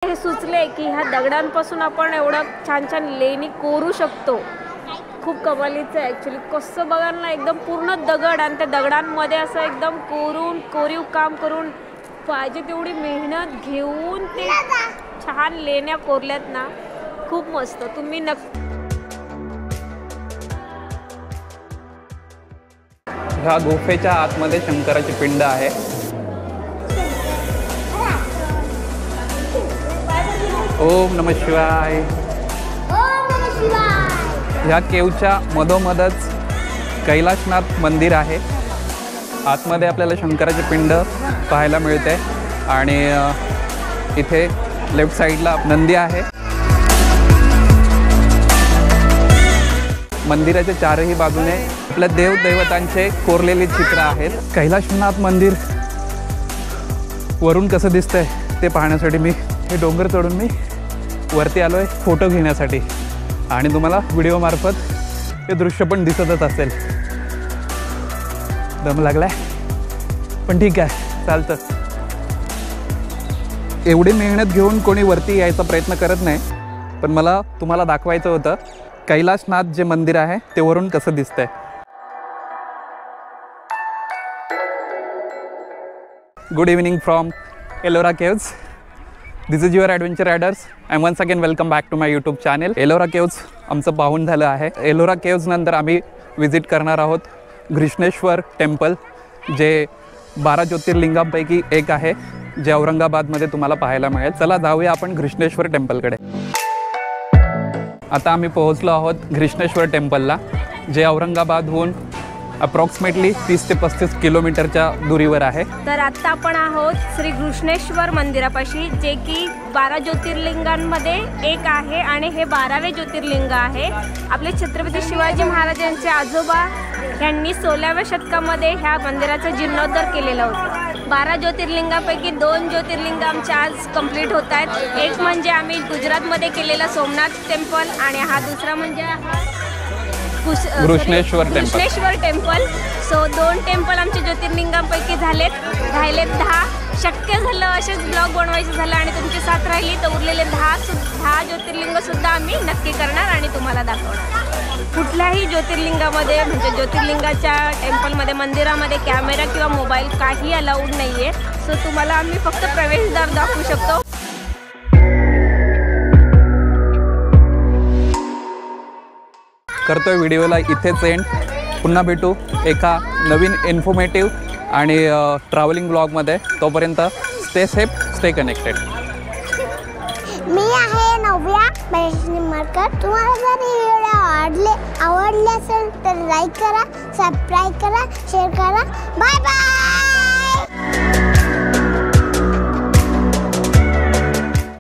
हे सुचले की ह्या दगडांपासून आपण एवढं छान छान लेणी कोरू शकतो। खूप कमालीचं आहे ॲक्च्युली। कसं बघा ना, एकदम पूर्ण दगड आणि त्या दगडांमध्ये असं एकदम कोरीव काम करून पाहिजे तेवढी मेहनत घेऊन ते छान लेण्या कोरल्यात ना, खूप मस्त। तुम्ही ह्या गुफेच्या आतमध्ये शंकराची पिंड आहे। ओम नमः शिवाय। ह्या केवच्या मधोमधच कैलाशनाथ मंदिर आहे। आतमध्ये आपल्याला शंकराची पिंड पाहायला मिळते आणि इथे लेफ्ट साईडला नंदी आहे। मंदिराच्या चारही बाजूने आपल्या देवदैवतांचे कोरलेले चित्र आहेत। कैलाशनाथ मंदिर वरून कसं दिसतंय ते पाहण्यासाठी मी हे डोंगर चढून मी वरती आलोय फोटो घेण्यासाठी आणि तुम्हाला व्हिडिओ मार्फत हे दृश्य पण दिसतच असेल। दम लागलाय पण ठीक आहे, चालतं। एवढी मेहनत घेऊन कोणी वरती यायचा प्रयत्न करत नाही, पण मला तुम्हाला दाखवायचं होतं कैलाशनाथ जे मंदिर आहे ते वरून कसं दिसतंय। Good evening from Ellora caves. This is your adventure riders and once again welcome back to my YouTube channel. Ellora caves आमचं पाहून झालं आहे। एलोरा केव्स नंतर आम्ही विजिट करणार आहोत घृष्णेश्वर टेम्पल, जे 12 ज्योतिर्लिंगांपैकी एक आहे, जे औरंगाबादमध्ये तुम्हाला पाहायला मिळेल। चला जाऊया आपण घृष्णेश्वर टेम्पलकडे। आता आम्ही पोहोचलो आहोत घृष्णेश्वर टेम्पलला, जे औरंगाबादहून अप्रॉक्सिमेटली 30 ते 35 किलोमीटरच्या दुरीवर आहे। तर आता आपण आहोत श्री घृष्णेश्वर मंदिरापाशी, जे की 12 ज्योतिर्लिंगांमध्ये एक आहे आणि हे 12वे ज्योतिर्लिंग आहे। आपले छत्रपती शिवाजी महाराजांचे आजोबा यांनी 16व्या शतकामध्ये ह्या मंदिराचा जीर्णोद्धार केलेला होता। 12 ज्योतिर्लिंगापैकी 2 ज्योतिर्लिंग आमच्या आज कंप्लीट होत आहेत। एक म्हणजे आम्ही गुजरातमध्ये केलेला सोमनाथ टेम्पल आणि हा दुसरा म्हणजे घृष्णेश्वर टेम्पल। सो 2 टेम्पल आमच्या ज्योतिर्लिंगांपैकी झालेत। राहिलेत 10। शक्य झालं असेच ब्लॉग बनवायचं झालं आणि तुमची साथ राहिली तर उरलेले 10 ज्योतिर्लिंग सुद्धा आम्ही नक्की करणार आणि तुम्हाला दाखवणार। कुठल्याही ज्योतिर्लिंगामध्ये म्हणजे ज्योतिर्लिंगाच्या टेम्पलमध्ये मंदिरामध्ये कॅमेरा किंवा मोबाईल काही अलाउड नाही आहे। सो तुम्हाला आम्ही फक्त प्रवेशद्वार दाखवू शकतो। करतोय व्हिडिओला इथेच एंड। पुन्हा भेटू एका नवीन इन्फॉर्मेटिव्ह आणि ट्रॅव्हलिंग ब्लॉगमध्ये। तोपर्यंत स्टे सेफ, स्टे कनेक्टेड। मी आहे नव्या मरकर। तुम्हाला जर व्हिडिओ आवडले असेल तर लाईक करा, सबस्क्राईब करा, शेअर करा। Bye bye.